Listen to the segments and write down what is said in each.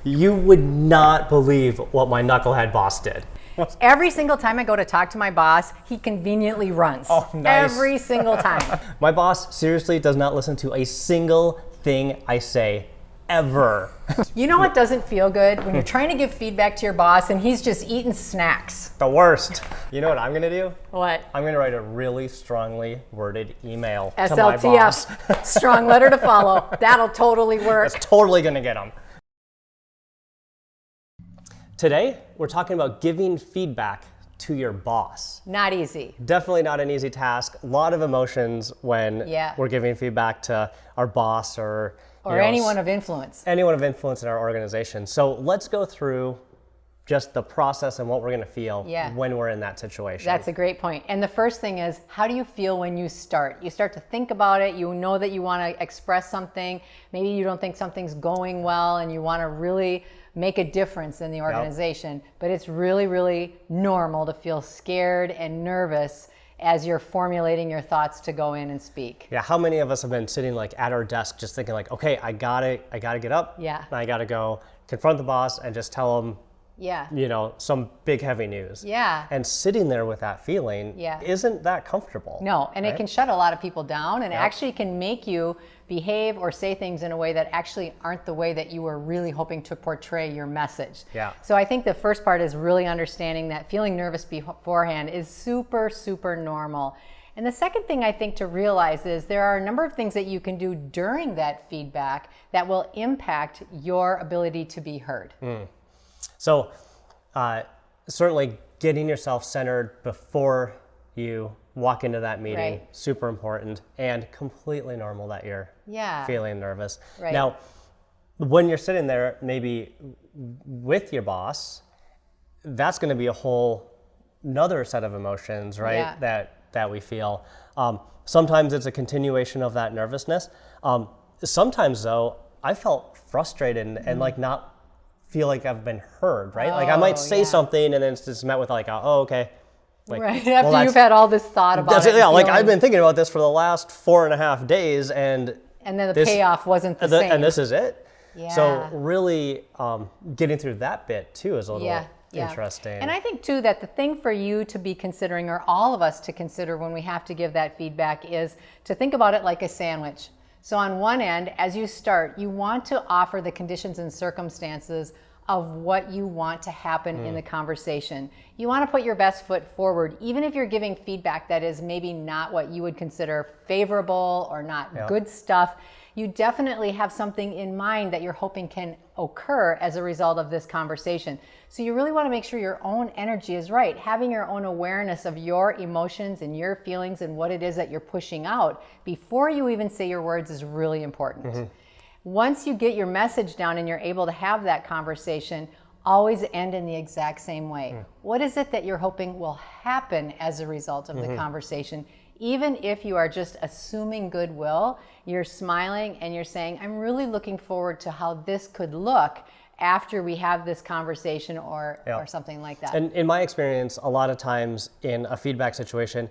You would not believe what my knucklehead boss did. Every single time I go to talk to my boss, he conveniently runs. Oh, nice. Every single time. My boss seriously does not listen to a single thing I say, ever. You know what doesn't feel good? When you're trying to give feedback to your boss and he's just eating snacks. The worst. You know what I'm gonna do? What? I'm gonna write a really strongly worded email to my boss. SLTF, strong letter to follow. That'll totally work. That's totally gonna get him. Today, we're talking about giving feedback to your boss. Not easy. Definitely not an easy task. A lot of emotions when we're giving feedback to our boss or anyone of influence. Anyone of influence in our organization. So let's go through just the process and what we're going to feel when we're in that situation. That's a great point. And the first thing is, how do you feel when you start? You start to think about it. You know that you want to express something. Maybe you don't think something's going well and you want to really make a difference in the organization. But it's really, really normal to feel scared and nervous as you're formulating your thoughts to go in and speak. Yeah, how many of us have been sitting like at our desk just thinking like, okay, I gotta get up. Yeah. I gotta go confront the boss and just tell him, you know, some big heavy news. Yeah. And sitting there with that feeling isn't that comfortable. No, and it can shut a lot of people down and actually can make you behave or say things in a way that actually aren't the way that you were really hoping to portray your message. Yeah. So I think the first part is really understanding that feeling nervous beforehand is super, super normal. And the second thing I think to realize is there are a number of things that you can do during that feedback that will impact your ability to be heard. So certainly getting yourself centered before you walk into that meeting, super important, and completely normal that you're feeling nervous. Now, when you're sitting there maybe with your boss, that's going to be a whole another set of emotions, right? That we feel. Sometimes it's a continuation of that nervousness. Sometimes though, I felt frustrated and like not feel like I've been heard, right? Like I might say something and then it's just met with like, oh, okay. Like, after you've had all this thought about it. Yeah, like I've been thinking about this for the last 4.5 days and then the payoff wasn't the same. And this is it? Yeah. So really getting through that bit too is a little interesting. And I think too that the thing for you to be considering, or all of us to consider when we have to give that feedback, is to think about it like a sandwich. So on one end, as you start, you want to offer the conditions and circumstances of what you want to happen in the conversation. You want to put your best foot forward, even if you're giving feedback that is maybe not what you would consider favorable or not good stuff. You definitely have something in mind that you're hoping can occur as a result of this conversation. So you really want to make sure your own energy is right. Having your own awareness of your emotions and your feelings and what it is that you're pushing out before you even say your words is really important. Once you get your message down and you're able to have that conversation, always end in the exact same way. What is it that you're hoping will happen as a result of the conversation? Even if you are just assuming goodwill, you're smiling and you're saying, I'm really looking forward to how this could look after we have this conversation or something like that. And in my experience, a lot of times in a feedback situation,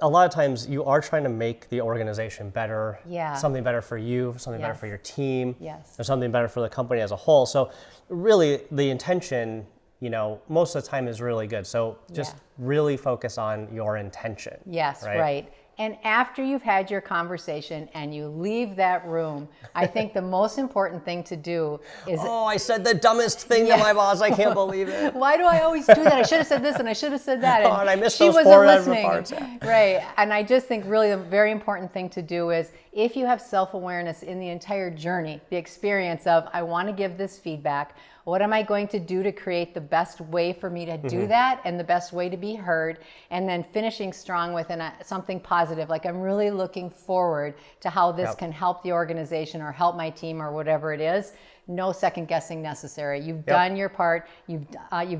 a lot of times you are trying to make the organization better, something better for you, something better for your team, or something better for the company as a whole. So really the intention, you know, most of the time is really good. So just really focus on your intention. Yes, right. And after you've had your conversation and you leave that room, I think the most important thing to do is... Oh, I said the dumbest thing to my boss. I can't believe it. Why do I always do that? I should have said this and I should have said that. And I missed those 4 parts. Right. And I just think really the very important thing to do is if you have self-awareness in the entire journey, the experience of, I want to give this feedback, what am I going to do to create the best way for me to do that and the best way to be heard? And then finishing strong with something positive, like I'm really looking forward to how this can help the organization or help my team or whatever it is. No second guessing necessary. You've done your part, you've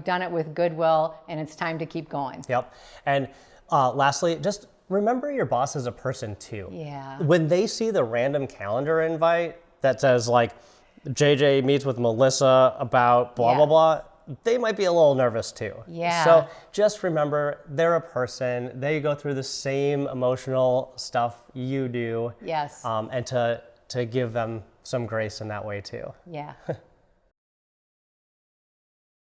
done it with goodwill, and it's time to keep going. And lastly, just remember your boss is a person too. When they see the random calendar invite that says like, JJ meets with Melissa about blah, blah, blah, they might be a little nervous too. So just remember, they're a person. They go through the same emotional stuff you do. And to give them some grace in that way too.